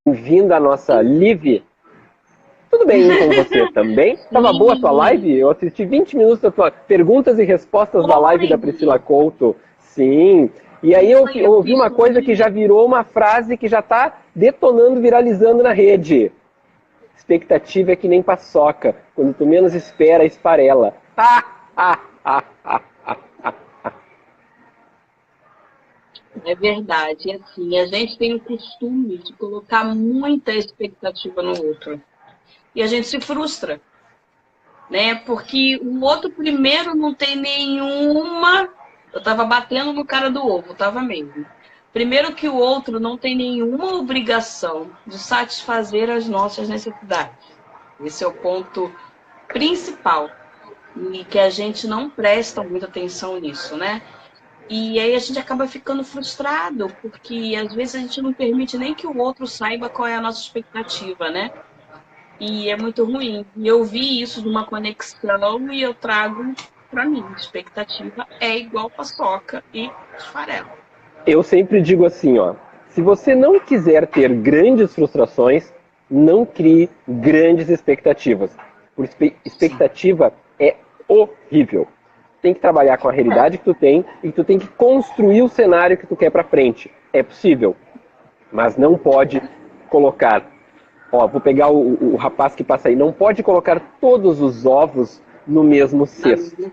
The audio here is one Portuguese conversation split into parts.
Bem-vindo à nossa live. Tudo bem com você também? Estava boa a tua live? Eu assisti 20 minutos da tua perguntas e respostas da live da Priscila Couto. Sim. E aí eu ouvi uma coisa que já virou uma frase que já está detonando, viralizando na rede. Expectativa é que nem paçoca. Quando tu menos espera, esfarela. É verdade. Assim, a gente tem o costume de colocar muita expectativa no outro. E a gente se frustra, né? Porque o outro primeiro não tem nenhuma... Eu estava batendo no cara do ovo, estava mesmo. Primeiro que o outro não tem nenhuma obrigação de satisfazer as nossas necessidades. Esse é o ponto principal. E que a gente não presta muita atenção nisso, né? E aí a gente acaba ficando frustrado, porque às vezes a gente não permite nem que o outro saiba qual é a nossa expectativa, né? E é muito ruim. E eu vi isso numa conexão e eu trago para mim. Expectativa é igual paçoca e esfarela. Eu sempre digo assim, ó. Se você não quiser ter grandes frustrações, não crie grandes expectativas. Porque expectativa é horrível. Tem que trabalhar com a realidade que tu tem e tu tem que construir o cenário que tu quer para frente. É possível, mas não pode colocar... Ó, vou pegar o rapaz que passa aí. Não pode colocar todos os ovos no mesmo cesto.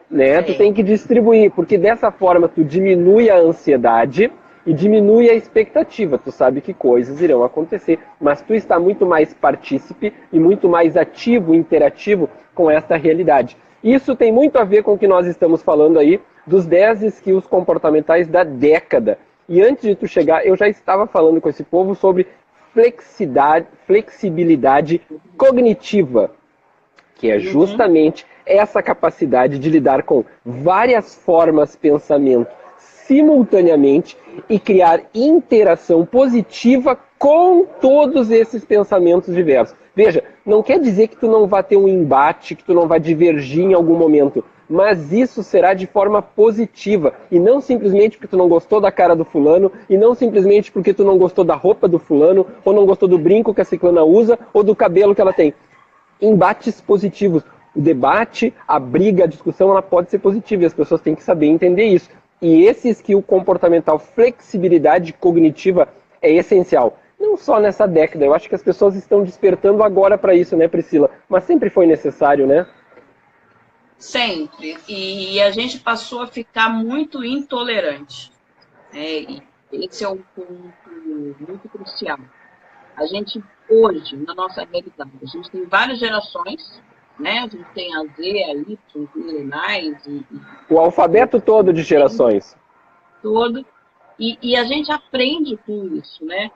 Né? Tu tem que distribuir, porque dessa forma tu diminui a ansiedade e diminui a expectativa. Tu sabe que coisas irão acontecer, mas tu está muito mais partícipe e muito mais ativo, interativo com esta realidade. Isso tem muito a ver com o que nós estamos falando aí dos 10 skills comportamentais da década. E antes de tu chegar, eu já estava falando com esse povo sobre flexibilidade cognitiva, que é justamente essa capacidade de lidar com várias formas de pensamento simultaneamente e criar interação positiva com todos esses pensamentos diversos. Veja, não quer dizer que tu não vai ter um embate, que tu não vai divergir em algum momento, mas isso será de forma positiva e não simplesmente porque tu não gostou da cara do fulano e não simplesmente porque tu não gostou da roupa do fulano ou não gostou do brinco que a ciclana usa ou do cabelo que ela tem. Embates positivos. O debate, a briga, a discussão, ela pode ser positiva e as pessoas têm que saber entender isso. E esse skill comportamental, flexibilidade cognitiva, é essencial. Não só nessa década, eu acho que as pessoas estão despertando agora para isso, né, Priscila? Mas sempre foi necessário, né? Sempre. E a gente passou a ficar muito intolerante. E esse é um ponto muito crucial. A gente, hoje, na nossa realidade, a gente tem várias gerações, né? A gente tem a Z, a Y, os millenais. O alfabeto todo de gerações. Todo. E a gente aprende com isso, né?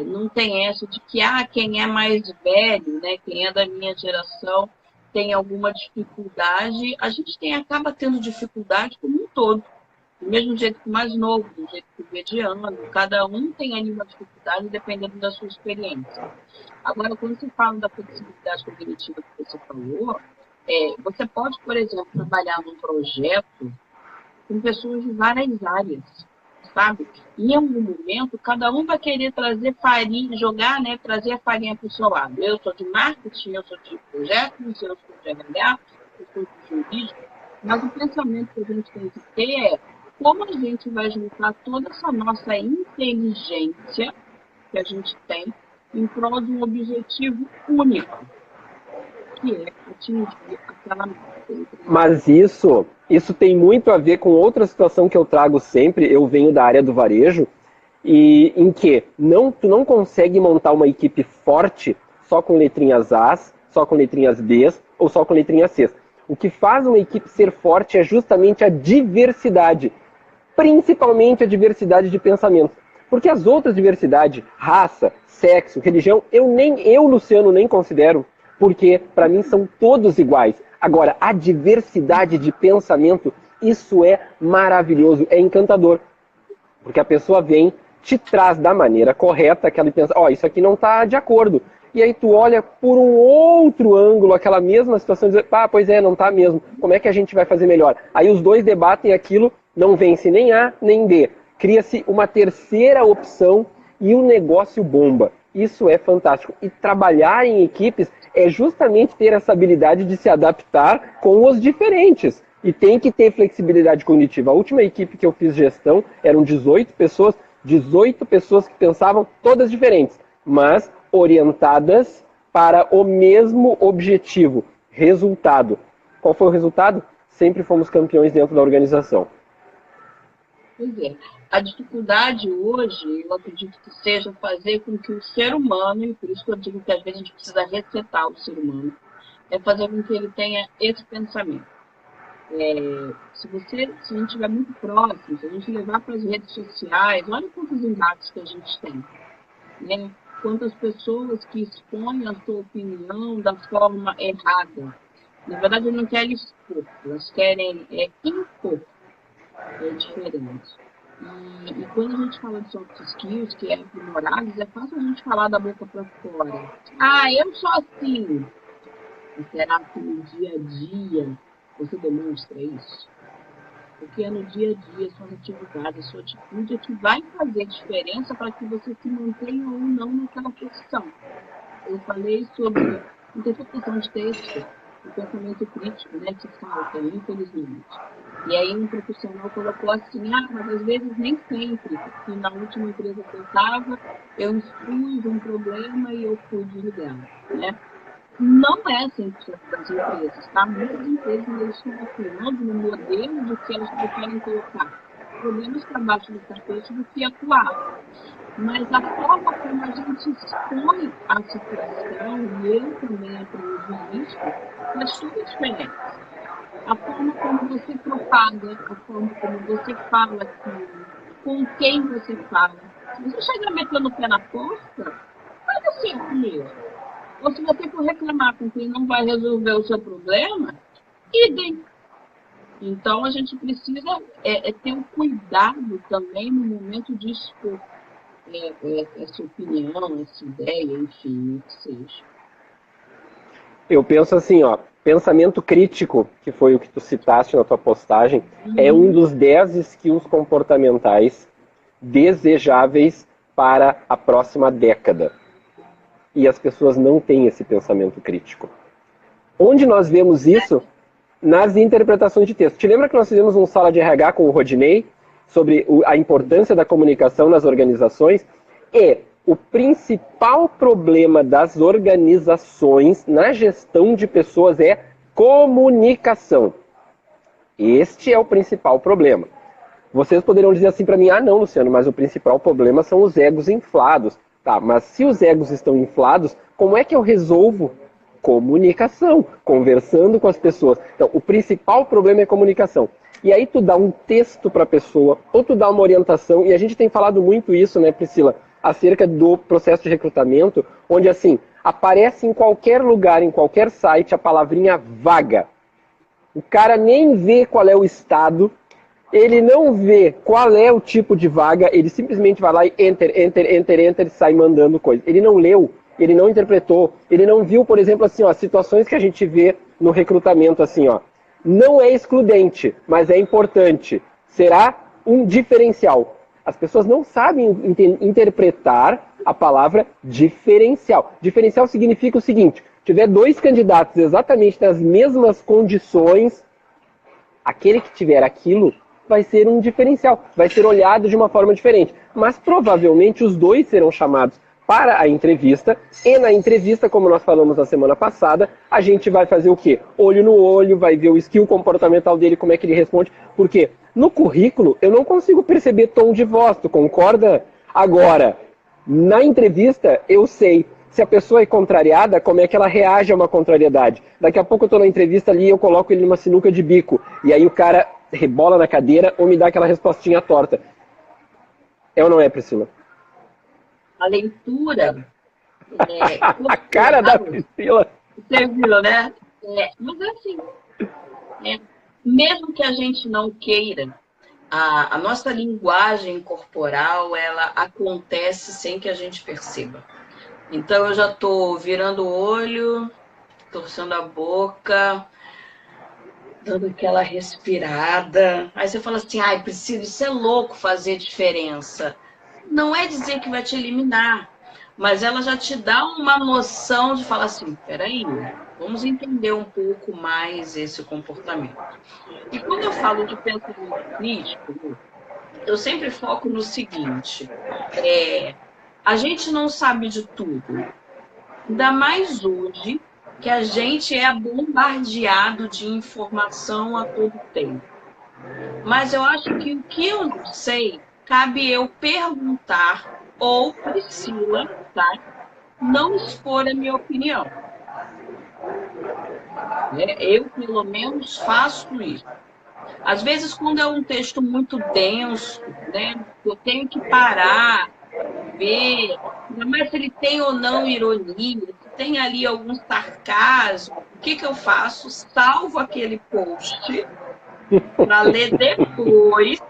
Não tem essa de que quem é mais velho, né? Quem é da minha geração tem alguma dificuldade. A gente acaba tendo dificuldade como um todo. Do mesmo jeito que o mais novo, do jeito que o mediano, cada um tem ali uma dificuldade dependendo da sua experiência. Agora, quando se fala da flexibilidade cognitiva que você falou, você pode, por exemplo, trabalhar num projeto com pessoas de várias áreas, sabe? E em algum momento, cada um vai querer trazer farinha, jogar, né? Trazer a farinha para o seu lado. Eu sou de marketing, eu sou de projetos, eu sou de RH, eu sou de jurídico. Mas o pensamento que a gente tem que ter é como a gente vai juntar toda essa nossa inteligência que a gente tem em prol de um objetivo único, que é atingir aquela meta. Mas isso tem muito a ver com outra situação que eu trago sempre. Eu venho da área do varejo, e em que tu não consegue montar uma equipe forte só com letrinhas As, só com letrinhas Bs ou só com letrinhas Cs. O que faz uma equipe ser forte é justamente a diversidade, principalmente a diversidade de pensamento. Porque as outras diversidades, raça, sexo, religião, eu, Luciano, nem considero, porque para mim são todos iguais. Agora, a diversidade de pensamento, isso é maravilhoso, é encantador. Porque a pessoa vem, te traz da maneira correta, que ela pensa, isso aqui não está de acordo. E aí tu olha por um outro ângulo, aquela mesma situação, e diz, pois é, não está mesmo. Como é que a gente vai fazer melhor? Aí os dois debatem aquilo, não vence nem A nem B. Cria-se uma terceira opção e o negócio bomba. Isso é fantástico. E trabalhar em equipes é justamente ter essa habilidade de se adaptar com os diferentes. E tem que ter flexibilidade cognitiva. A última equipe que eu fiz gestão eram 18 pessoas que pensavam todas diferentes, mas orientadas para o mesmo objetivo, resultado. Qual foi o resultado? Sempre fomos campeões dentro da organização. Pois é. A dificuldade hoje, eu acredito que seja fazer com que o ser humano, e por isso que eu digo que às vezes a gente precisa resetar o ser humano, é fazer com que ele tenha esse pensamento. Se a gente estiver muito próximo, se a gente levar para as redes sociais, olha quantos embates que a gente tem, né? Quantas pessoas que expõem a sua opinião da forma errada. Na verdade, não querem expor, elas querem impor. É diferente. E quando a gente fala de soft skills, que é aprimorados, é fácil a gente falar da boca para fora. Ah, eu sou assim. Mas será que no dia a dia você demonstra isso? Porque é no dia a dia, suas atividades, sua atitude é que vai fazer diferença para que você se mantenha ou não naquela posição. Eu falei sobre interpretação de texto, o pensamento crítico, né, que falta, infelizmente. E aí um profissional colocou assim, mas às vezes nem sempre, porque na última empresa que eu estava, eu expus um problema e eu fui desligado, né? Não é 100% das empresas, tá? Muitas empresas eles estão atuando no modelo de que elas preferem colocar problemas para baixo do tapete do que atuar. Mas a forma como a gente expõe a situação, e eu também aprendi isso, faz toda a diferença. A forma como você propaga, a forma como você fala aquilo, com quem você fala. Se você chegar metendo o pé na porta, faz assim comigo. Ou se você for reclamar com quem não vai resolver o seu problema, idem. Então, a gente precisa ter um cuidado também no momento de expor essa opinião, essa ideia, enfim, o que seja. Eu penso assim, ó, pensamento crítico, que foi o que tu citaste na tua postagem, é um dos 10 skills comportamentais desejáveis para a próxima década. E as pessoas não têm esse pensamento crítico. Onde nós vemos isso? Nas interpretações de texto. Te lembra que nós fizemos um sala de RH com o Rodinei sobre a importância da comunicação nas organizações? O principal problema das organizações na gestão de pessoas é comunicação. Este é o principal problema. Vocês poderiam dizer assim para mim, não, Luciano, mas o principal problema são os egos inflados. Tá, mas se os egos estão inflados, como é que eu resolvo? Comunicação, conversando com as pessoas. Então, o principal problema é comunicação. E aí tu dá um texto para a pessoa, ou tu dá uma orientação, e a gente tem falado muito isso, né, Priscila, acerca do processo de recrutamento, onde assim, aparece em qualquer lugar, em qualquer site, a palavrinha vaga. O cara nem vê qual é o estado, ele não vê qual é o tipo de vaga, ele simplesmente vai lá e enter, e sai mandando coisa. Ele não leu, ele não interpretou, ele não viu, por exemplo, assim, ó, situações que a gente vê no recrutamento, assim, ó. Não é excludente, mas é importante. Será um diferencial. As pessoas não sabem interpretar a palavra diferencial. Diferencial significa o seguinte, tiver 2 candidatos exatamente nas mesmas condições, aquele que tiver aquilo vai ser um diferencial, vai ser olhado de uma forma diferente. Mas provavelmente os 2 serão chamados para a entrevista, e na entrevista, como nós falamos na semana passada, a gente vai fazer o quê? Olho no olho, vai ver o skill comportamental dele, como é que ele responde, porque no currículo eu não consigo perceber tom de voz, tu concorda? Agora, na entrevista eu sei se a pessoa é contrariada, como é que ela reage a uma contrariedade. Daqui a pouco eu estou na entrevista ali e eu coloco ele numa sinuca de bico, e aí o cara rebola na cadeira ou me dá aquela respostinha torta. É ou não é, Priscila? A leitura... a cara da Priscila! Você viu, né? Mas é assim, mesmo que a gente não queira, a nossa linguagem corporal, ela acontece sem que a gente perceba. Então, eu já estou virando o olho, torcendo a boca, dando aquela respirada. Aí você fala assim, Priscila, isso é louco fazer diferença. não é dizer que vai te eliminar, mas ela já te dá uma noção de falar assim, peraí, vamos entender um pouco mais esse comportamento. E quando eu falo de pensamento crítico, eu sempre foco no seguinte, a gente não sabe de tudo, ainda mais hoje, que a gente é bombardeado de informação a todo tempo. Mas eu acho que o que eu não sei, cabe eu perguntar, ou Priscila, tá? Não expor a minha opinião. Eu, pelo menos, faço isso. Às vezes, quando é um texto muito denso, né, eu tenho que parar, ver, mas se ele tem ou não ironia, se tem ali algum sarcasmo, o que eu faço? Salvo aquele post para ler depois,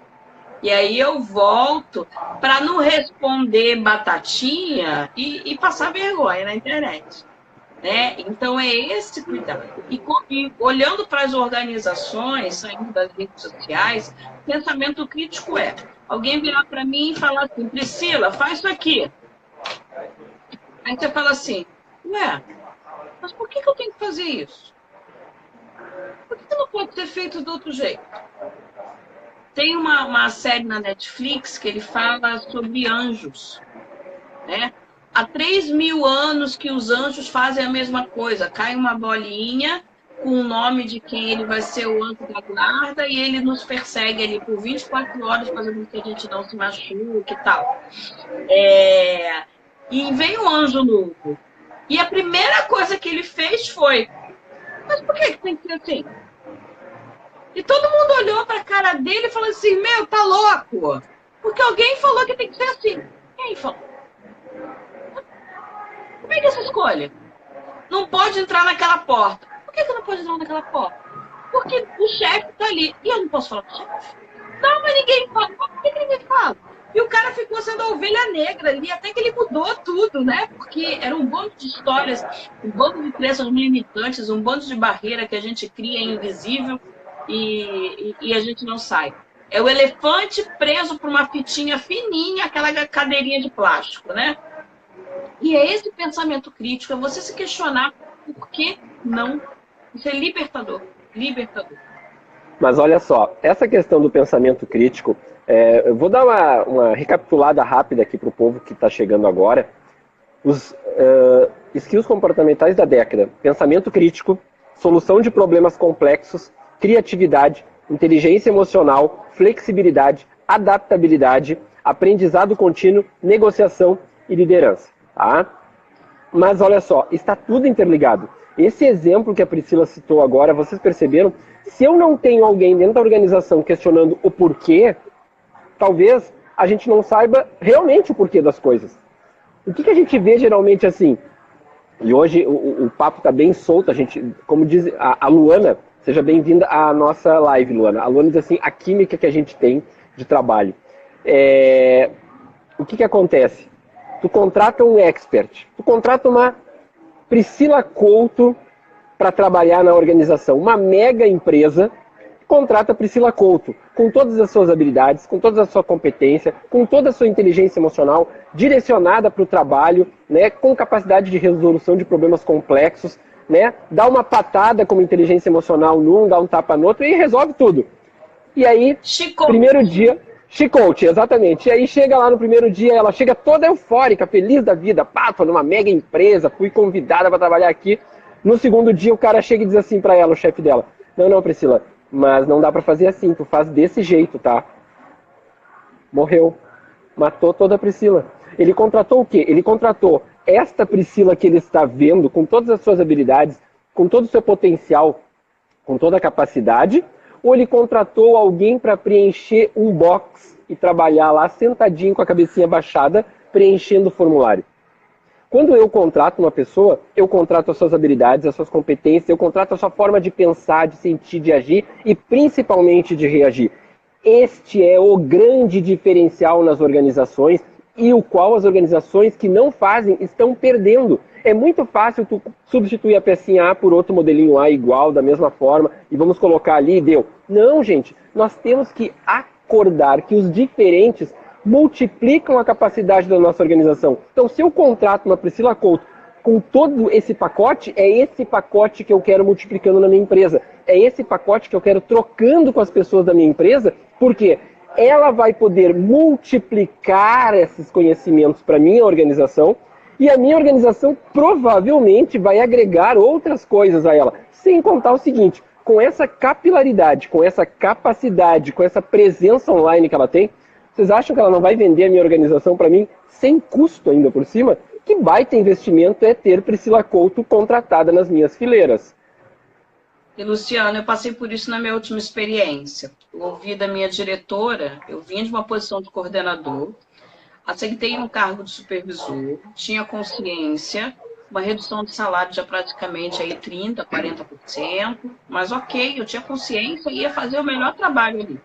e aí eu volto para não responder batatinha e passar vergonha na internet. Né? Então, é esse cuidado. E olhando para as organizações, saindo das redes sociais, pensamento crítico alguém virar para mim e falar assim, Priscila, faz isso aqui. Aí você fala assim, ué, mas por que eu tenho que fazer isso? Por que não pode ser feito de outro jeito? Tem uma série na Netflix que ele fala sobre anjos, né? Há 3.000 anos que os anjos fazem a mesma coisa. Cai uma bolinha com o nome de quem ele vai ser o anjo da guarda e ele nos persegue ali por 24 horas fazendo com que a gente não se machuque e tal. E vem um anjo novo. E a primeira coisa que ele fez foi, mas por que tem que ser assim? E todo mundo olhou para a cara dele e falou assim, meu, tá louco? Porque alguém falou que tem que ser assim. Quem falou? Como é que é essa escolha? Não pode entrar naquela porta. Por que não pode entrar naquela porta? Porque o chefe está ali. E eu não posso falar com o chefe? Não, mas ninguém fala. Por que ninguém fala? E o cara ficou sendo a ovelha negra ali, até que ele mudou tudo, né? Porque era um bando de histórias, um bando de crenças limitantes, um bando de barreira que a gente cria invisível e a gente não sai. É o elefante preso por uma fitinha fininha, aquela cadeirinha de plástico, né? E é esse pensamento crítico, é você se questionar por que não. Isso é libertador. Libertador. Mas olha só, essa questão do pensamento crítico, eu vou dar uma recapitulada rápida aqui para o povo que está chegando agora. Os skills comportamentais da década: pensamento crítico, solução de problemas complexos, criatividade, inteligência emocional, flexibilidade, adaptabilidade, aprendizado contínuo, negociação e liderança. Tá? Mas olha só, está tudo interligado. Esse exemplo que a Priscila citou agora, vocês perceberam? Se eu não tenho alguém dentro da organização questionando o porquê, talvez a gente não saiba realmente o porquê das coisas. O que a gente vê geralmente assim? E hoje o papo está bem solto, a gente, como diz a Luana, seja bem-vinda à nossa live, Luana. A Luana diz assim, a química que a gente tem de trabalho. O que acontece? Tu contrata um expert, tu contrata uma Priscila Couto para trabalhar na organização, uma mega empresa, contrata a Priscila Couto, com todas as suas habilidades, com toda a sua competência, com toda a sua inteligência emocional, direcionada para o trabalho, né, com capacidade de resolução de problemas complexos, né, dá uma patada como inteligência emocional num, dá um tapa no outro e resolve tudo. E aí, primeiro dia... She-Coach, exatamente. E aí chega lá no primeiro dia, ela chega toda eufórica, feliz da vida. Pá, tô numa mega empresa, fui convidada para trabalhar aqui. No segundo dia o cara chega e diz assim para ela, o chefe dela, não, Priscila, mas não dá para fazer assim, tu faz desse jeito, tá? Morreu. Matou toda a Priscila. Ele contratou o quê? Ele contratou esta Priscila que ele está vendo, com todas as suas habilidades, com todo o seu potencial, com toda a capacidade, ou ele contratou alguém para preencher um box e trabalhar lá sentadinho com a cabecinha baixada, preenchendo o formulário? Quando eu contrato uma pessoa, eu contrato as suas habilidades, as suas competências, eu contrato a sua forma de pensar, de sentir, de agir e principalmente de reagir. Este é o grande diferencial nas organizações e o qual as organizações que não fazem estão perdendo. É muito fácil tu substituir a pecinha A por outro modelinho A igual, da mesma forma, e vamos colocar ali e deu. Não, gente, nós temos que acordar que os diferentes multiplicam a capacidade da nossa organização. Então, se eu contrato uma Priscila Couto com todo esse pacote, é esse pacote que eu quero multiplicando na minha empresa. É esse pacote que eu quero trocando com as pessoas da minha empresa, porque ela vai poder multiplicar esses conhecimentos para a minha organização e a minha organização provavelmente vai agregar outras coisas a ela. Sem contar o seguinte, com essa capilaridade, com essa capacidade, com essa presença online que ela tem, vocês acham que ela não vai vender a minha organização para mim sem custo ainda por cima? Que baita investimento é ter Priscila Couto contratada nas minhas fileiras. E, Luciano, eu passei por isso na minha última experiência. Eu ouvi da minha diretora, eu vinha de uma posição de coordenador, aceitei um cargo de supervisor, tinha consciência, uma redução de salário de praticamente aí 30%, 40%, mas ok, eu tinha consciência e ia fazer o melhor trabalho ali.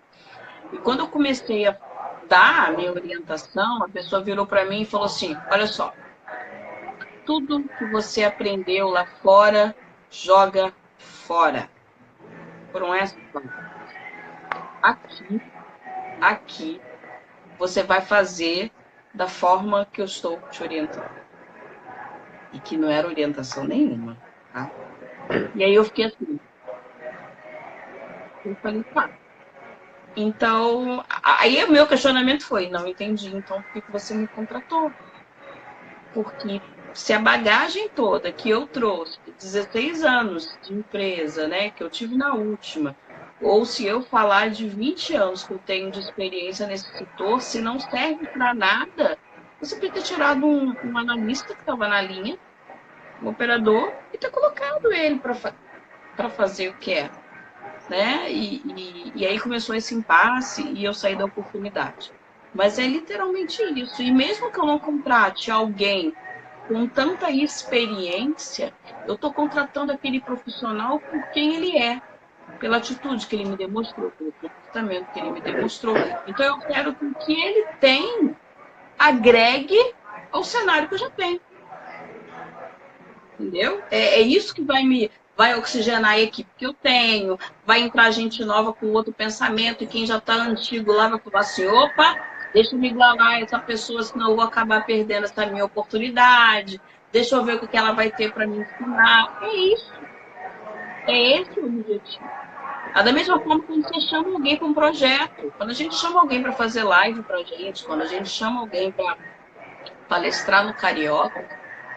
E quando eu comecei a dar a minha orientação, a pessoa virou para mim e falou assim, olha só, tudo que você aprendeu lá fora, joga fora. Foram essas palavras. Aqui, você vai fazer da forma que eu estou te orientando. E que não era orientação nenhuma, tá? E aí eu fiquei assim. Eu falei, tá. Então, aí o meu questionamento foi, não entendi, então por que você me contratou? Porque se a bagagem toda que eu trouxe, 16 anos de empresa, né, que eu tive na última, ou se eu falar de 20 anos que eu tenho de experiência nesse setor, se não serve para nada, você podia ter tirado um analista que estava na linha, um operador, e ter colocado ele para fazer o que é. Né? E aí começou esse impasse e eu saí da oportunidade. Mas é literalmente isso. E mesmo que eu não contrate alguém com tanta experiência, eu estou contratando aquele profissional por quem ele é, pela atitude que ele me demonstrou, pelo comportamento que ele me demonstrou. Então eu quero que o que ele tem agregue ao cenário que eu já tenho. Entendeu? É isso que vai oxigenar a equipe que eu tenho, vai entrar gente nova com outro pensamento, e quem já está antigo lá vai falar assim, opa, deixa eu me igualar a essa pessoa, senão eu vou acabar perdendo essa minha oportunidade, deixa eu ver o que ela vai ter para me ensinar. É isso. É esse o objetivo. Da mesma forma quando você chama alguém para um projeto, quando a gente chama alguém para fazer live para a gente, quando a gente chama alguém para palestrar no Carioca,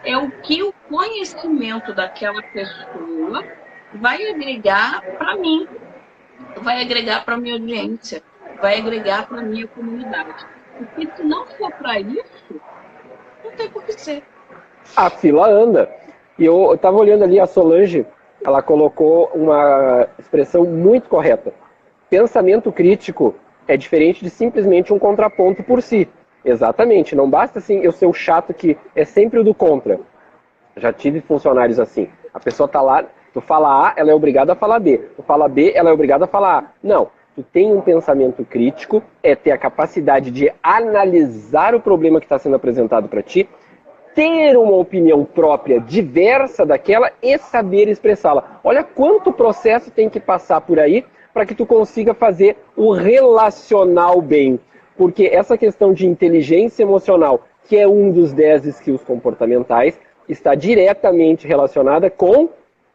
é o que o conhecimento daquela pessoa vai agregar para mim, vai agregar para a minha audiência, vai agregar para a minha comunidade. Porque se não for para isso, não tem por que ser. A fila anda. E eu estava olhando ali a Solange, ela colocou uma expressão muito correta. Pensamento crítico é diferente de simplesmente um contraponto por si. Exatamente, não basta assim eu ser o chato que é sempre o do contra. Já tive funcionários assim. A pessoa tá lá, tu fala A, ela é obrigada a falar B. Tu fala B, ela é obrigada a falar A. Não, tu tem um pensamento crítico, é ter a capacidade de analisar o problema que está sendo apresentado para ti, ter uma opinião própria diversa daquela e saber expressá-la. Olha quanto processo tem que passar por aí para que tu consiga fazer o relacional bem. Porque essa questão de inteligência emocional, que é um dos 10 skills comportamentais, está diretamente relacionada com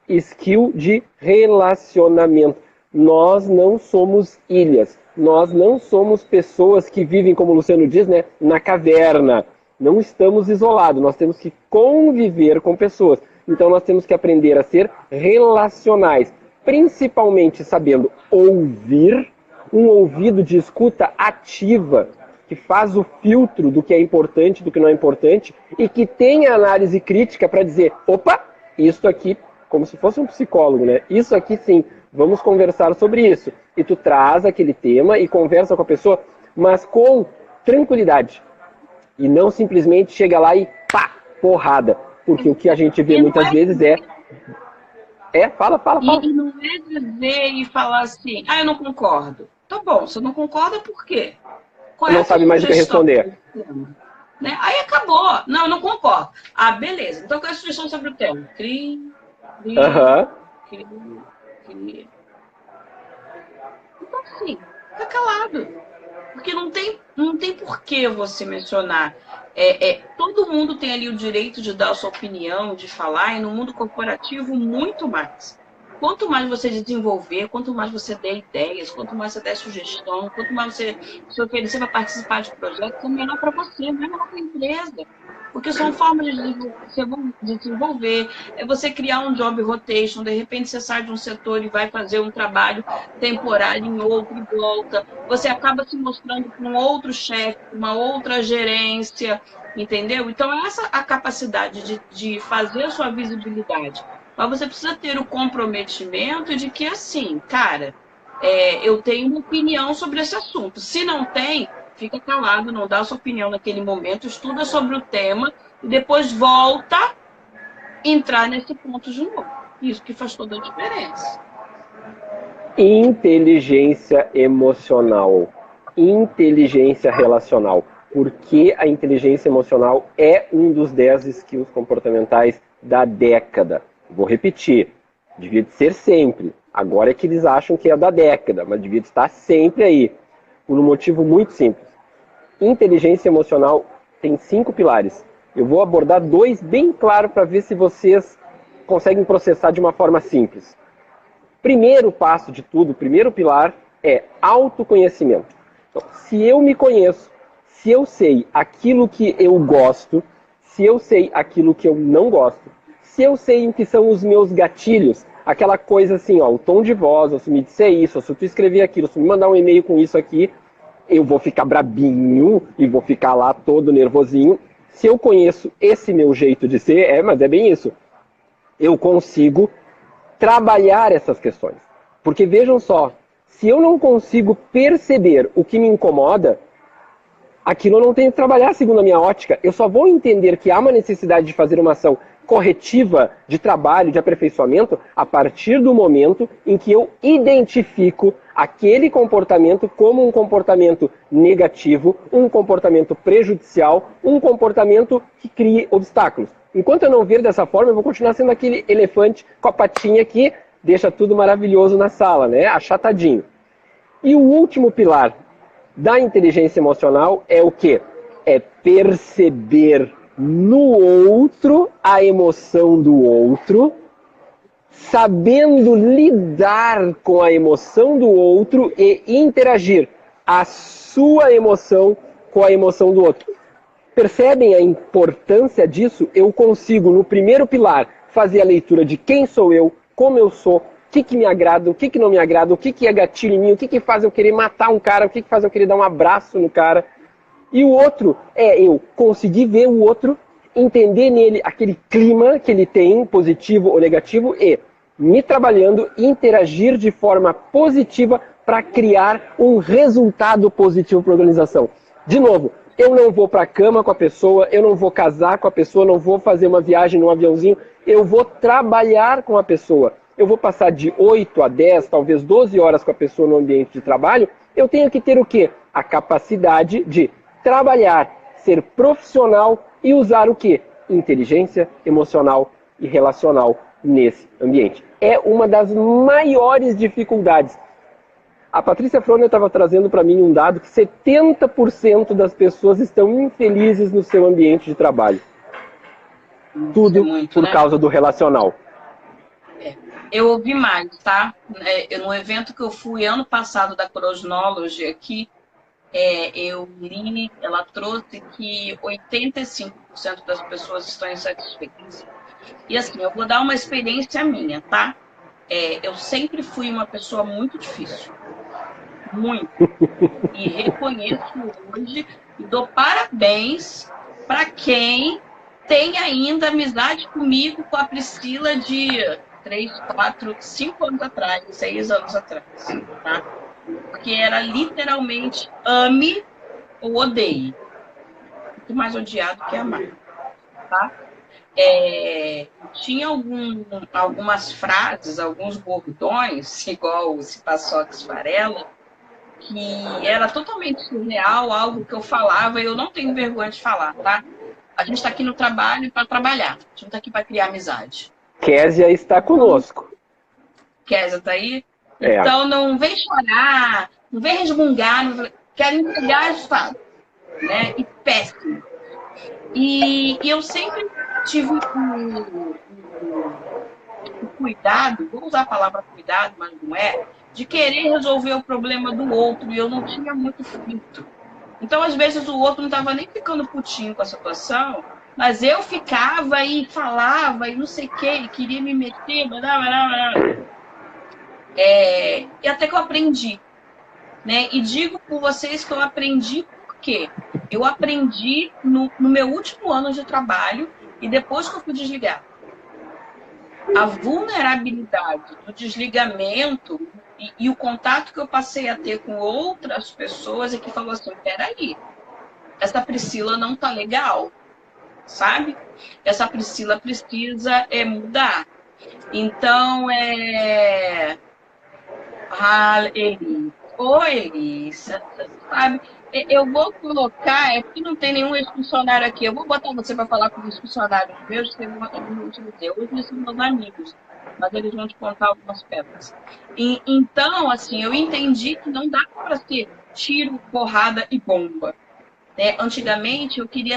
skill de relacionamento. Nós não somos ilhas, nós não somos pessoas que vivem, como o Luciano diz, né, na caverna. Não estamos isolados, nós temos que conviver com pessoas. Então nós temos que aprender a ser relacionais, principalmente sabendo ouvir, um ouvido de escuta ativa, que faz o filtro do que é importante, do que não é importante, e que tem a análise crítica para dizer, opa, isso aqui, como se fosse um psicólogo, né? Isso aqui sim, vamos conversar sobre isso. E tu traz aquele tema e conversa com a pessoa, mas com tranquilidade. E não simplesmente chega lá e pá, porrada. Porque o que a gente vê muitas vezes é... fala. E não é dizer e falar assim, eu não concordo. Tá bom, você não concorda por quê? Qual não sabe mais o que responder. Né? Aí acabou. Não, eu não concordo. Beleza. Então qual é a sugestão sobre o tema? Crie. Então assim, fica calado. Porque não tem por que você mencionar. Todo mundo tem ali o direito de dar a sua opinião, de falar, e no mundo corporativo, muito mais. Quanto mais você desenvolver, quanto mais você der ideias, quanto mais você der sugestão, quanto mais você se oferecer para participar de projetos, é melhor para você, não é melhor para a empresa. Porque são formas de desenvolver. É você criar um job rotation, de repente você sai de um setor e vai fazer um trabalho temporário em outro e volta. Você acaba se mostrando para um outro chefe, uma outra gerência, entendeu? Então, essa a capacidade de fazer a sua visibilidade. Mas você precisa ter o comprometimento de que, assim, cara, eu tenho uma opinião sobre esse assunto. Se não tem, fica calado, não dá a sua opinião naquele momento, estuda sobre o tema e depois volta a entrar nesse ponto de novo. Isso que faz toda a diferença. Inteligência emocional, inteligência relacional. Porque a inteligência emocional é um dos 10 skills comportamentais da década. Vou repetir, devia de ser sempre. Agora é que eles acham que é da década, mas devia de estar sempre aí. Por um motivo muito simples. Inteligência emocional tem 5 pilares. Eu vou abordar 2 bem claro para ver se vocês conseguem processar de uma forma simples. Primeiro passo de tudo, primeiro pilar é autoconhecimento. Então, se eu me conheço, se eu sei aquilo que eu gosto, se eu sei aquilo que eu não gosto, se eu sei o que são os meus gatilhos, aquela coisa assim, ó, o tom de voz, ou se me disser isso, ou se tu escrever aquilo, se me mandar um e-mail com isso aqui, eu vou ficar brabinho e vou ficar lá todo nervosinho. Se eu conheço esse meu jeito de ser, mas é bem isso, eu consigo trabalhar essas questões. Porque vejam só, se eu não consigo perceber o que me incomoda, aquilo eu não tenho que trabalhar segundo a minha ótica. Eu só vou entender que há uma necessidade de fazer uma ação corretiva de trabalho, de aperfeiçoamento, a partir do momento em que eu identifico aquele comportamento como um comportamento negativo, um comportamento prejudicial, um comportamento que crie obstáculos. Enquanto eu não ver dessa forma, eu vou continuar sendo aquele elefante com a patinha que deixa tudo maravilhoso na sala, né? Achatadinho. E o último pilar da inteligência emocional é o quê? É perceber no outro a emoção do outro, sabendo lidar com a emoção do outro e interagir a sua emoção com a emoção do outro. Percebem a importância disso? Eu consigo, no primeiro pilar, fazer a leitura de quem sou eu, como eu sou, o que me agrada, o que não me agrada, o que é gatilho em mim, o que faz eu querer matar um cara, o que faz eu querer dar um abraço no cara. E o outro é eu conseguir ver o outro, entender nele aquele clima que ele tem, positivo ou negativo, e me trabalhando, interagir de forma positiva para criar um resultado positivo para a organização. De novo, eu não vou para a cama com a pessoa, eu não vou casar com a pessoa, não vou fazer uma viagem num aviãozinho, eu vou trabalhar com a pessoa. Eu vou passar de 8 a 10, talvez 12 horas com a pessoa no ambiente de trabalho, eu tenho que ter o quê? A capacidade de trabalhar, ser profissional e usar o quê? Inteligência emocional e relacional nesse ambiente. É uma das maiores dificuldades. A Patrícia Froner estava trazendo para mim um dado que 70% das pessoas estão infelizes no seu ambiente de trabalho. Tudo por causa do relacional. Eu ouvi mais, tá? No evento que eu fui ano passado da Crossnology aqui, eu li, ela trouxe que 85% das pessoas estão insatisfeitas. E assim, eu vou dar uma experiência minha, tá? Eu sempre fui uma pessoa muito difícil. Muito. E reconheço hoje e dou parabéns para quem tem ainda amizade comigo, com a Priscila de 3, 4, 5 anos atrás, 6 anos atrás, tá? Porque era literalmente ame ou odeie. Muito mais odiado que amar, tá? Tinha algumas frases, alguns bordões, igual o Se Passox Varela, que era totalmente surreal, algo que eu falava e eu não tenho vergonha de falar, tá? A gente está aqui no trabalho para trabalhar, a gente não está aqui para criar amizade. Kézia está conosco. Kézia está aí? Então não vem chorar, não vem resmungar. quero entregar resultado, né? E péssimo. E eu sempre tive o cuidado, vou usar a palavra cuidado, mas não é, de querer resolver o problema do outro, e eu não tinha muito filtro. Então, às vezes, o outro não estava nem ficando putinho com a situação, mas eu ficava e falava e não sei o quê, e queria me meter, e até que eu aprendi, né? E digo por vocês que eu aprendi por quê? Eu aprendi no meu último ano de trabalho e depois que eu fui desligar. A vulnerabilidade do desligamento e o contato que eu passei a ter com outras pessoas é que falou assim, peraí, essa Priscila não tá legal, sabe? Essa Priscila precisa mudar. Então, Elis. Oi, Elis. Sabe? Eu vou colocar, porque não tem nenhum ex-funcionário aqui, eu vou botar você para falar com os funcionários meus, que eles vão te dizer. Hoje eles são meus amigos, mas eles vão te contar algumas pedras. Então, assim, eu entendi que não dá para ser tiro, porrada e bomba. Né? Antigamente, eu queria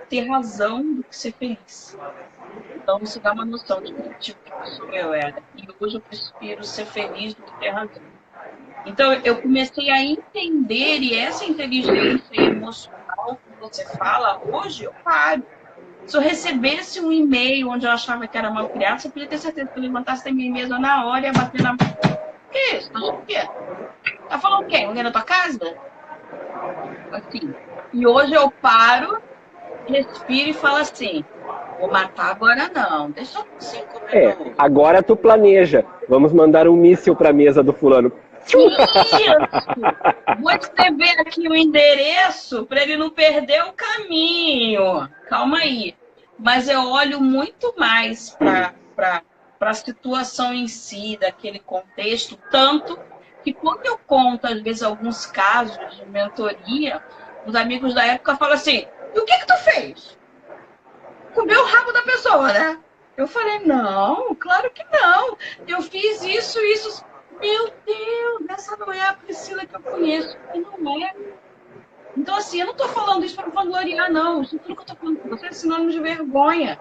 ter razão do que ser feliz. Então, isso dá uma noção de que tipo de pessoa eu era. E hoje eu prefiro ser feliz do que ter razão. Então, eu comecei a entender, e essa inteligência emocional que você fala, hoje eu paro. Se eu recebesse um e-mail onde eu achava que era mal criado, você podia ter certeza que eu levantasse da minha mesa na hora e ia bater na... O que é isso? Tá achando o quê? Tá falando o quê? Alguém na tua casa? Assim. E hoje eu paro, respiro e falo assim, vou matar agora não, deixa eu 5 minutos. Agora tu planeja, vamos mandar um míssil pra mesa do fulano. Isso! Vou escrever aqui o endereço para ele não perder o caminho. Calma aí. Mas eu olho muito mais para a situação em si, daquele contexto, tanto que quando eu conto, às vezes, alguns casos de mentoria, os amigos da época falam assim, e o que tu fez? Comeu o rabo da pessoa, né? Eu falei, não, claro que não. Eu fiz isso, isso. Meu Deus, essa não é a Priscila que eu conheço. E não é. Então, assim, eu não estou falando isso para vangloriar, não. Isso tudo que eu estou falando com você é sinônimo de vergonha.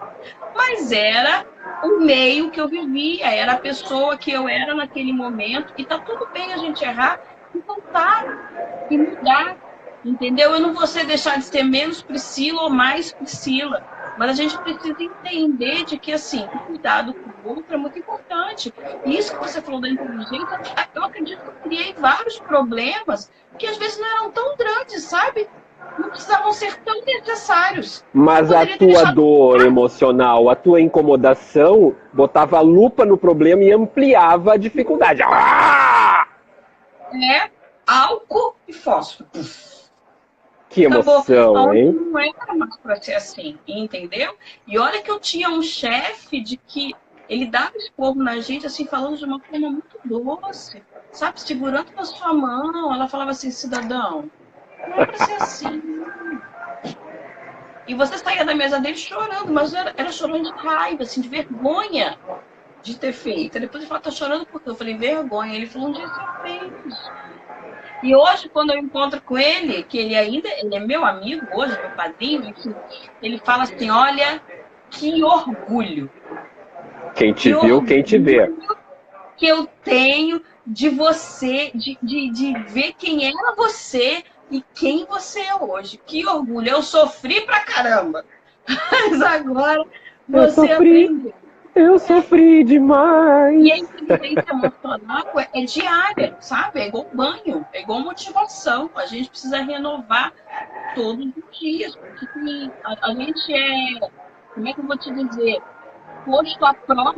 Mas era o meio que eu vivia, era a pessoa que eu era naquele momento. E tá tudo bem a gente errar e voltar e mudar. Entendeu? Eu não vou deixar de ser menos Priscila ou mais Priscila. Mas a gente precisa entender de que, assim, o cuidado com o outro é muito importante. E isso que você falou da inteligência, eu acredito que eu criei vários problemas que às vezes não eram tão grandes, sabe? Não precisavam ser tão necessários. Mas a tua dor emocional, a tua incomodação, botava a lupa no problema e ampliava a dificuldade. Álcool e fósforo. Que emoção, hein? Não era mais para ser assim, entendeu? E olha que eu tinha um chefe de que ele dava esporro na gente, assim, falando de uma forma muito doce, sabe? Segurando na sua mão. Ela falava assim, cidadão, não é para ser assim. E você saía da mesa dele chorando, mas era chorando de raiva, assim, de vergonha de ter feito. Depois ele falou, tá chorando por quê? Eu falei, vergonha. Ele falou, um dia você fez. E hoje, quando eu encontro com ele, que ele é meu amigo hoje, meu padrinho, ele fala assim, olha, que orgulho. Quem te viu, quem te vê. Que eu tenho de você, de ver quem era você e quem você é hoje. Que orgulho. Eu sofri pra caramba. Mas agora você aprendeu. Eu sofri demais. E a inteligência emocional é diária, sabe? É igual banho, é igual motivação. A gente precisa renovar todos os dias. Porque a gente como é que eu vou te dizer? Posto à prova.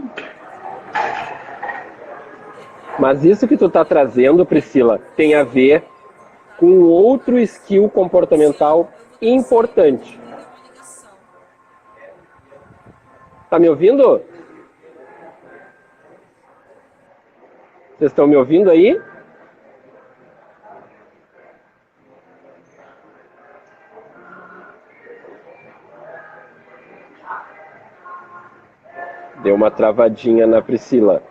Mas isso que tu tá trazendo, Priscila, tem a ver com outro skill comportamental importante. Tá me ouvindo? Vocês estão me ouvindo aí? Deu uma travadinha na Priscila.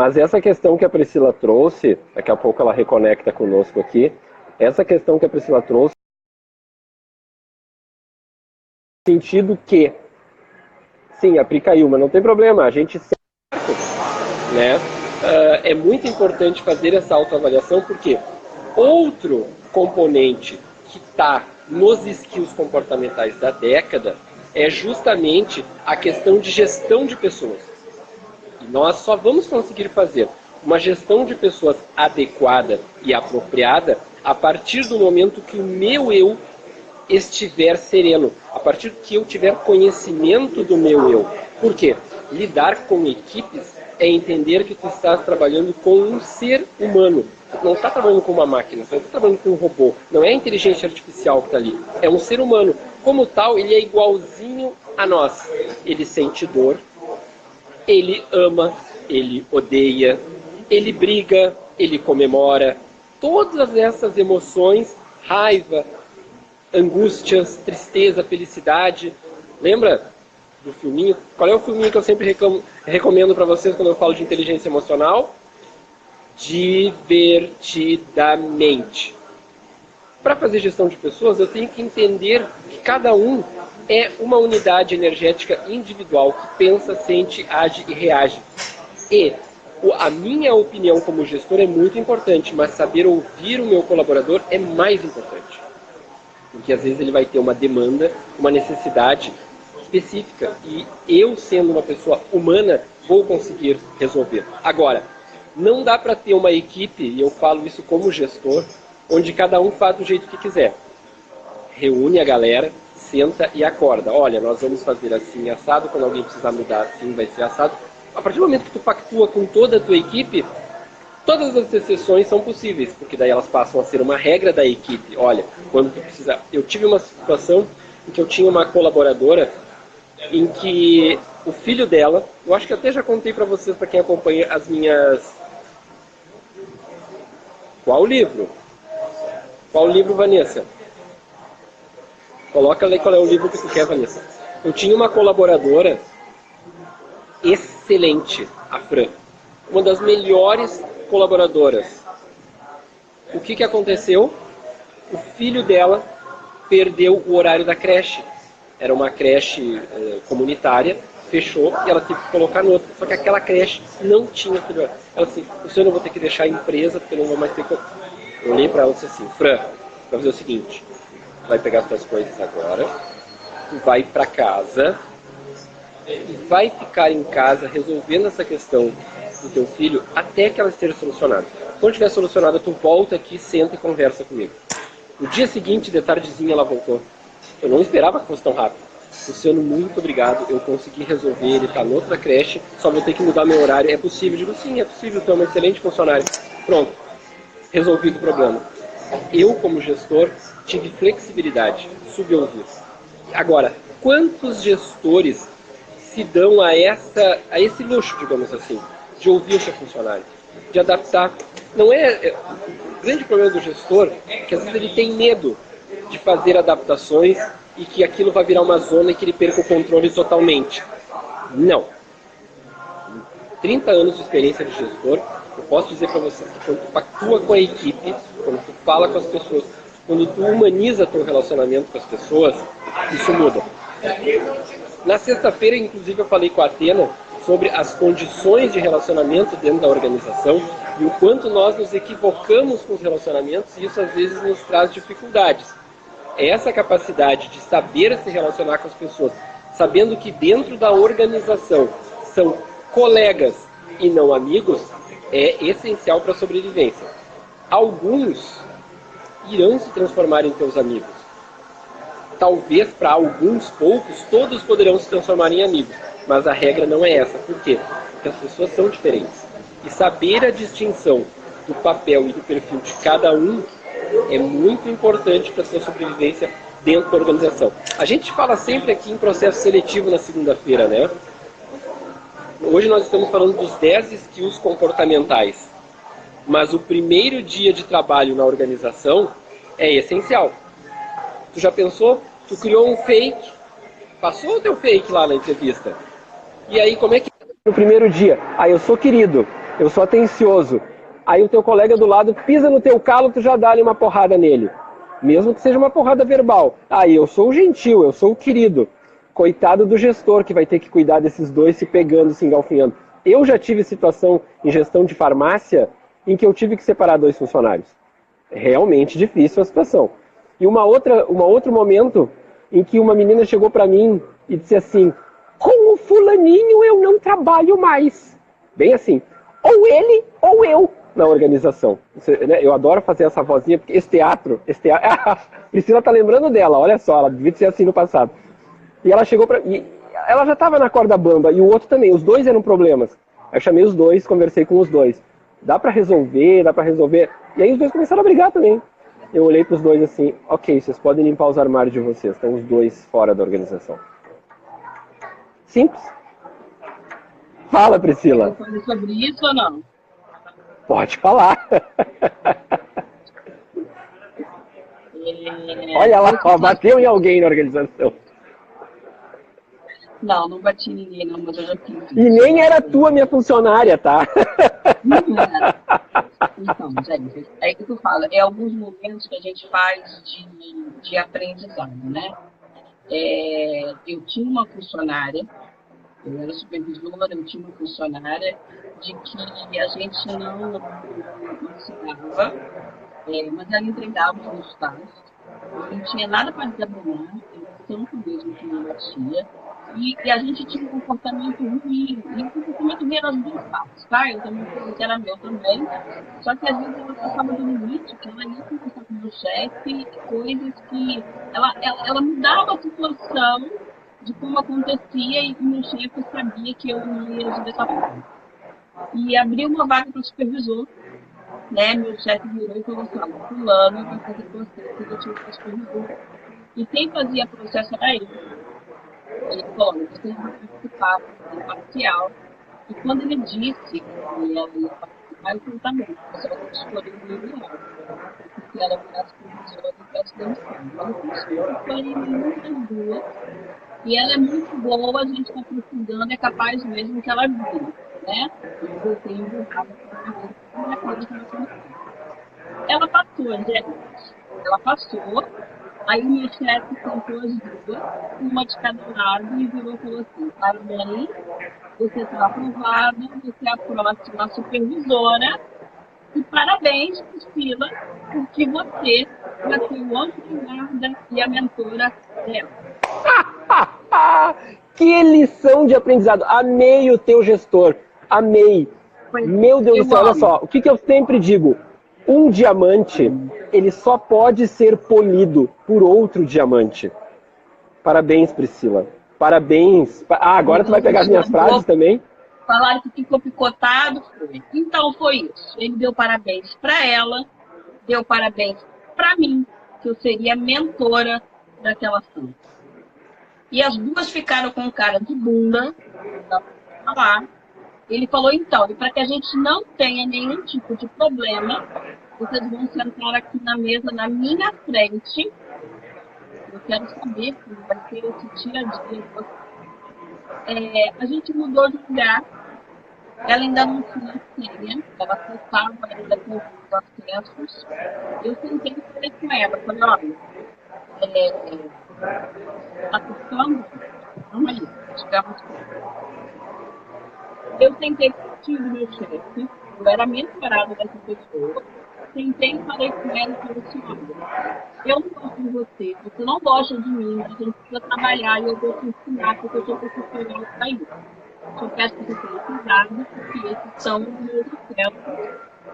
Mas essa questão que a Priscila trouxe, daqui a pouco ela reconecta conosco aqui, essa questão que a Priscila trouxe, no sentido que, sim, a Pri caiu, mas não tem problema, a gente certo, né? É muito importante fazer essa autoavaliação, porque outro componente que está nos skills comportamentais da década é justamente a questão de gestão de pessoas. E nós só vamos conseguir fazer uma gestão de pessoas adequada e apropriada a partir do momento que o meu eu estiver sereno, a partir que eu tiver conhecimento do meu eu. Por quê? Lidar com equipes é entender que tu estás trabalhando com um ser humano. Tu não está trabalhando com uma máquina, tu não está trabalhando com um robô. Não é a inteligência artificial que está ali. É um ser humano. Como tal, ele é igualzinho a nós. Ele sente dor, ele ama, ele odeia, ele briga, ele comemora. Todas essas emoções, raiva, angústias, tristeza, felicidade. Lembra do filminho? Qual é o filminho que eu sempre recomendo para vocês quando eu falo de inteligência emocional? Divertidamente. Para fazer gestão de pessoas, eu tenho que entender que cada um é uma unidade energética individual que pensa, sente, age e reage. E a minha opinião como gestor é muito importante, mas saber ouvir o meu colaborador é mais importante. Porque às vezes ele vai ter uma demanda, uma necessidade específica. E eu, sendo uma pessoa humana, vou conseguir resolver. Agora, não dá para ter uma equipe, e eu falo isso como gestor, onde cada um faz do jeito que quiser. Reúne a galera, senta e acorda. Olha, nós vamos fazer assim, assado, quando alguém precisar mudar assim, vai ser assado. A partir do momento que tu pactua com toda a tua equipe, todas as exceções são possíveis, porque daí elas passam a ser uma regra da equipe. Olha, quando tu precisar... Eu tive uma situação em que eu tinha uma colaboradora em que o filho dela, eu acho que até já contei para vocês, para quem acompanha as minhas... Qual livro? Qual livro, Vanessa? Coloca ali qual é o livro que tu quer, Vanessa. Eu tinha uma colaboradora excelente, a Fran. Uma das melhores colaboradoras. O que aconteceu? O filho dela perdeu o horário da creche. Era uma creche comunitária, fechou e ela teve que colocar no outro. Só que aquela creche não tinha aquele horário. Ela disse, o senhor não vou ter que deixar a empresa, porque eu não vou mais ter que... Eu olhei para ela e disse assim, Fran, vai fazer o seguinte, tu vai pegar as tuas coisas agora, tu vai para casa e vai ficar em casa resolvendo essa questão do teu filho até que ela esteja solucionada. Quando estiver solucionada, tu volta aqui, senta e conversa comigo. No dia seguinte, de tardezinha, ela voltou. Eu não esperava que fosse tão rápido. Luciano, muito obrigado, eu consegui resolver, ele está noutra creche, só vou ter que mudar meu horário. É possível? Eu digo, sim, é possível, tu é uma excelente funcionária. Pronto, resolvido o problema. Eu, como gestor, tive flexibilidade, soube ouvir. Agora, quantos gestores se dão a esse luxo, digamos assim, de ouvir o seu funcionário, de adaptar? Não é... O grande problema do gestor é que às vezes ele tem medo de fazer adaptações e que aquilo vai virar uma zona e que ele perca o controle totalmente. Não. 30 anos de experiência de gestor, eu posso dizer para vocês que quando tu atua com a equipe, quando tu fala com as pessoas, quando tu humaniza teu relacionamento com as pessoas, isso muda. Na sexta-feira, inclusive, eu falei com a Atena sobre as condições de relacionamento dentro da organização e o quanto nós nos equivocamos com os relacionamentos e isso às vezes nos traz dificuldades. Essa capacidade de saber se relacionar com as pessoas, sabendo que dentro da organização são colegas e não amigos, é essencial para a sobrevivência. Alguns irão se transformar em teus amigos. Talvez para alguns poucos, todos poderão se transformar em amigos. Mas a regra não é essa. Por quê? Porque as pessoas são diferentes. E saber a distinção do papel e do perfil de cada um é muito importante para a sua sobrevivência dentro da organização. A gente fala sempre aqui em processo seletivo na segunda-feira, né? Hoje nós estamos falando dos 10 skills comportamentais. Mas o primeiro dia de trabalho na organização é essencial. Tu já pensou? Tu criou um fake, passou o teu fake lá na entrevista. E aí, como é que... No primeiro dia, eu sou querido. eu sou atencioso. Aí o teu colega do lado pisa no teu calo, tu já dá ali uma porrada nele. Mesmo que seja uma porrada verbal. Aí eu sou o gentil, eu sou o querido. Coitado do gestor que vai ter que cuidar desses dois se pegando, se engalfinhando. Eu já tive situação em gestão de farmácia em que eu tive que separar dois funcionários. Realmente difícil a situação. E um outro momento em que uma menina chegou para mim e disse assim: com o fulaninho eu não trabalho mais. Bem assim, ou ele ou eu na organização. Eu adoro fazer essa vozinha, porque esse teatro a Priscila tá lembrando dela, olha só, ela devia ser assim no passado. E ela chegou para mim, ela já estava na corda bamba, e o outro também, os dois eram problemas. Aí eu chamei os dois, conversei com os dois. Dá para resolver, dá para resolver. E aí os dois começaram a brigar também. Eu olhei para os dois assim, ok, vocês podem limpar os armários de vocês, estão os dois fora da organização. Simples. Fala, Priscila. Você falou sobre isso ou não? Pode falar. Olha lá, ó, bateu em alguém na organização. Não, não bati em ninguém, não, mas eu já fiz. E nem era tua minha funcionária, tá? Não era. Então, gente, é que eu falo, é alguns momentos que a gente faz de aprendizado, né? Eu tinha uma funcionária, eu era supervisora, eu tinha uma funcionária de que a gente não ensinava, mas ela entregava os resultados. Não tinha nada para desabonar, tanto mesmo que não batia. E a gente tinha um comportamento ruim. E o comportamento ruim era as duas partes, tá? Eu também falei que era meu também. Só que às vezes ela passava do limite, que ela ia conversar com o meu chefe, coisas que. Ela mudava a situação de como acontecia e o meu chefe sabia que eu não ia agir dessa forma. E abriu uma vaga para o supervisor, né? Meu chefe virou e falou assim: olha, fulano vai fazer processo que eu tive para supervisor. E quem fazia processo era ele. Ele falou: você não vai participar, você é parcial. E quando ele disse que ela ia participar, eu falei: tá bom, você vai ter que escolher o melhor. Porque ela virasse supervisora e peço demissão. Mas eu escolhi muitas duas. E ela é muito boa, a gente está precisando, é capaz mesmo que ela vire, né? Eu tenho empurrado para a coisa que ela tem. Ela passou, gente. Ela passou. Aí o meu chefe sentou as duas, uma de cada lado, e virou e falou assim: parabéns, você está aprovada, você é a próxima supervisora, e parabéns, Priscila, porque você vai ser o anjo de guarda e a mentora dela. Que lição de aprendizado. Amei o teu gestor. Amei. Meu Deus do céu, olha só. O que eu sempre digo? Um diamante, ele só pode ser polido por outro diamante. Parabéns, Priscila. Parabéns. Agora tu vai pegar as minhas frases também? Falaram que ficou picotado. Então foi isso. Ele deu parabéns para ela, deu parabéns para mim, que eu seria mentora daquela ação. E as duas ficaram com cara de bunda, lá. Ele falou: então, e para que a gente não tenha nenhum tipo de problema, vocês vão sentar aqui na mesa, na minha frente. Eu quero saber como vai ser esse dia a dia. A gente mudou de lugar. Ela ainda não tinha senha, ela faltava ainda com os acessos. Eu sentei e falei com ela, falei: olha, está tocando? Vamos aí, chegamos com eu tentei discutir o meu chefe, eu era mentorada dessa pessoa, tentei e falei com ela e falei assim: olha, eu não gosto de você, você não gosta de mim, a gente precisa trabalhar e eu vou te ensinar, porque eu sou profissional para isso. Só peço que você tenha cuidado, porque esses são os meus processos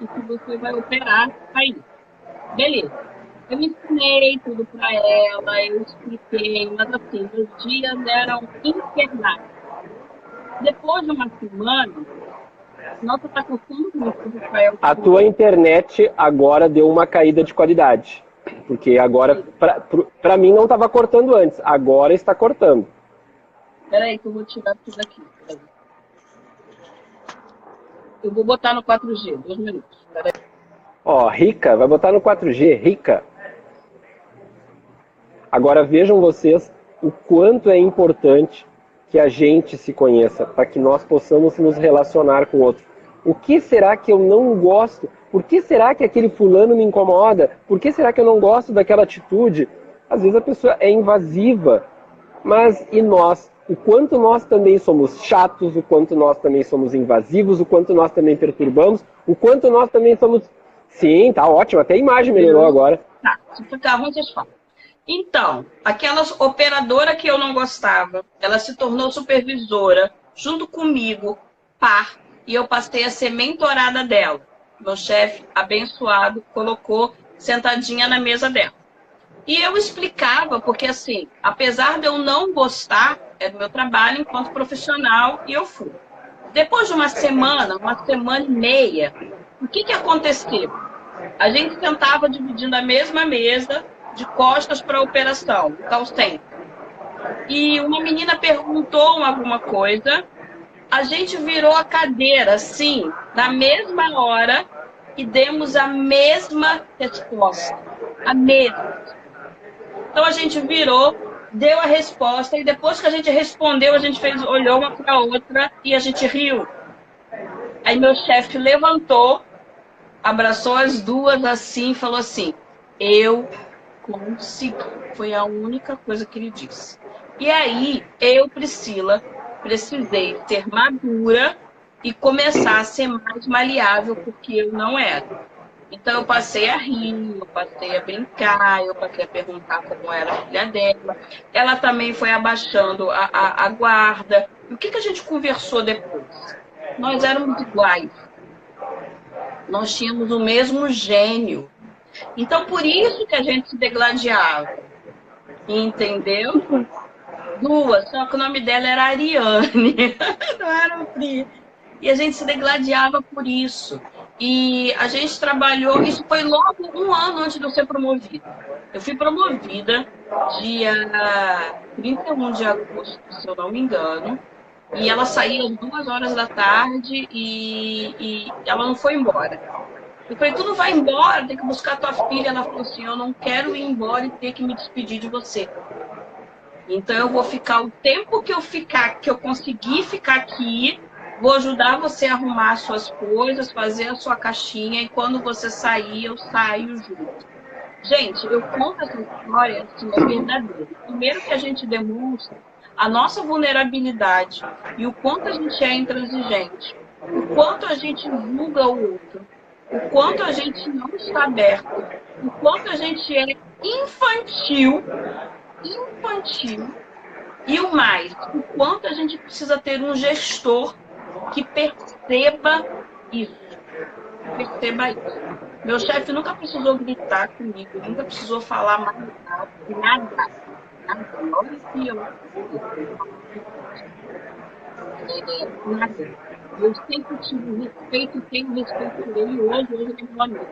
e que você vai operar aí. Beleza. Eu ensinei tudo para ela, eu expliquei, mas assim, os dias eram infernais. Depois de uma semana, nossa, tá custando muito, Rafael. A tua internet agora deu uma caída de qualidade. Porque agora, pra mim não estava cortando antes, agora está cortando. Peraí que eu vou tirar tudo aqui. Peraí. Eu vou botar no 4G, 2 minutos. Peraí. Ó, rica, vai botar no 4G, rica. Agora vejam vocês o quanto é importante que a gente se conheça, para que nós possamos nos relacionar com o outro. O que será que eu não gosto? Por que será que aquele fulano me incomoda? Por que será que eu não gosto daquela atitude? Às vezes a pessoa é invasiva, mas e nós? O quanto nós também somos chatos, o quanto nós também somos invasivos, o quanto nós também perturbamos, o quanto nós também somos... Sim, tá ótimo, até a imagem melhorou agora. Tá, se ficar ruim, vocês falam. Então, aquela operadora que eu não gostava, ela se tornou supervisora, junto comigo, par, e eu passei a ser mentorada dela. Meu chefe, abençoado, colocou sentadinha na mesa dela. E eu explicava, porque assim, apesar de eu não gostar, é do meu trabalho enquanto profissional, e eu fui. Depois de uma semana e meia, o que aconteceu? A gente sentava dividindo a mesma mesa, de costas para a operação, call center. E uma menina perguntou alguma coisa, a gente virou a cadeira, assim, na mesma hora, e demos a mesma resposta. A mesma. Então a gente virou, deu a resposta, e depois que a gente respondeu, a gente olhou uma para a outra e a gente riu. Aí meu chefe levantou, abraçou as duas assim e falou assim: eu consegui. Foi a única coisa que ele disse. E aí, eu, Priscila, precisei ser madura e começar a ser mais maleável, porque eu não era. Então, eu passei a rir, eu passei a brincar, eu passei a perguntar como era a filha dela. Ela também foi abaixando a guarda. E o que a gente conversou depois? Nós éramos iguais. Nós tínhamos o mesmo gênio. Então, por isso que a gente se degladiava. Entendeu? Duas, só que o nome dela era Ariane. Não era o Pri. E a gente se degladiava por isso. E a gente trabalhou, isso foi logo um ano antes de eu ser promovida. Eu fui promovida dia 31 de agosto, se eu não me engano. E ela saía às 2 horas da tarde e ela não foi embora. Eu falei, tu não vai embora, tem que buscar tua filha. Ela falou assim, eu não quero ir embora e ter que me despedir de você. Então eu vou ficar o tempo que eu conseguir ficar aqui, vou ajudar você a arrumar as suas coisas, fazer a sua caixinha, e quando você sair, eu saio junto. Gente, eu conto essa história, assim, é verdadeira. Primeiro que a gente demonstra a nossa vulnerabilidade e o quanto a gente é intransigente, o quanto a gente julga o outro, o quanto a gente não está aberto, o quanto a gente é infantil, e o mais, o quanto a gente precisa ter um gestor que perceba isso. Meu chefe nunca precisou gritar comigo, nunca precisou falar mais nada. Olha que eu nada. Eu sempre tive respeito, tenho respeito por ele hoje ele é meu amigo.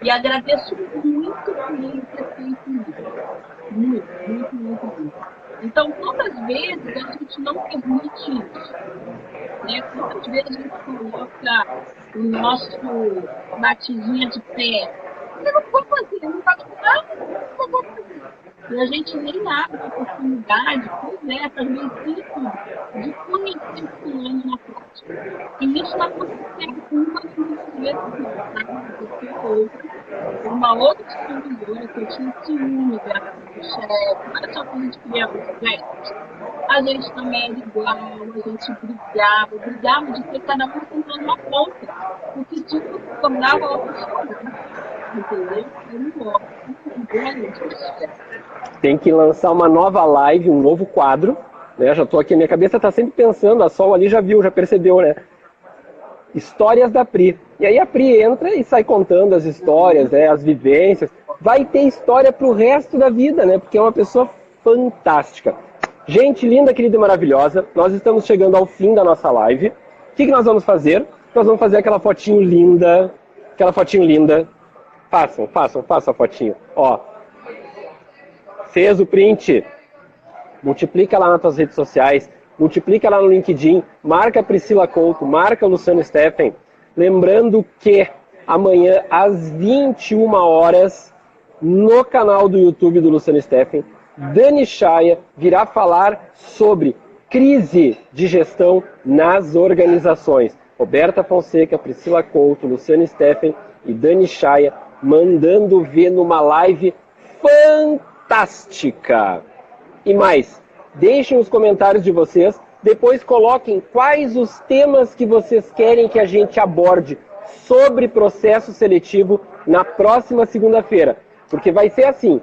E agradeço muito por ele ter feito isso. Muito. Então, quantas vezes a gente não permite isso? Né? Quantas vezes a gente coloca o nosso batidinha de pé? Eu não vou fazer, não vai fazer, não vou fazer. E a gente nem abre a oportunidade, essas benefícios de conhecer o fulano na prática. E isso está acontecendo com uma uma outra supervisora que eu tinha ciúme do chefe. Olha só como a gente criava os velhos. A gente também era igual, a gente brigava de ter cada um tentando uma ponta. Porque se um tornava a outra chorar. Entendeu? Eu não gosto. Tem que lançar uma nova live, um novo quadro, né? Já estou aqui, minha cabeça está sempre pensando, a Sol ali já viu, já percebeu, né? Histórias da Pri. E aí a Pri entra e sai contando as histórias, né? As vivências. Vai ter história para o resto da vida, né? Porque é uma pessoa fantástica. Gente linda, querida e maravilhosa, nós estamos chegando ao fim da nossa live. O que nós vamos fazer? Nós vamos fazer aquela fotinho linda. Façam a fotinho. Ó. Fez o print, multiplica lá nas tuas redes sociais, multiplica lá no LinkedIn, marca a Priscila Couto, marca o Luciano Steffen. Lembrando que amanhã às 21 horas, no canal do YouTube do Luciano Steffen, Dani Chaia virá falar sobre crise de gestão nas organizações. Roberta Fonseca, Priscila Couto, Luciane Steffen e Dani Chaia, mandando ver numa live fantástica. E mais, deixem os comentários de vocês, depois coloquem quais os temas que vocês querem que a gente aborde sobre processo seletivo na próxima segunda-feira. Porque vai ser assim,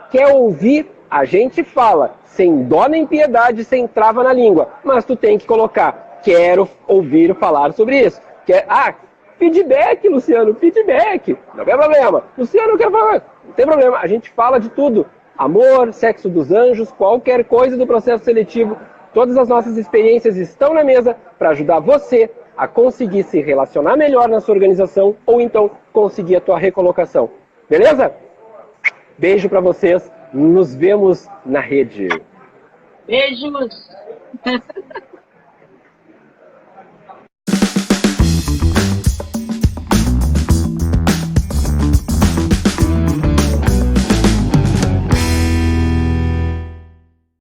quer ouvir, a gente fala, sem dó nem piedade, sem trava na língua, mas tu tem que colocar, quero ouvir falar sobre isso. Feedback, Luciano, feedback, não tem problema. Luciano, eu quero falar, não tem problema, a gente fala de tudo. Amor, sexo dos anjos, qualquer coisa do processo seletivo, todas as nossas experiências estão na mesa para ajudar você a conseguir se relacionar melhor na sua organização ou então conseguir a tua recolocação. Beleza? Beijo para vocês, nos vemos na rede. Beijos!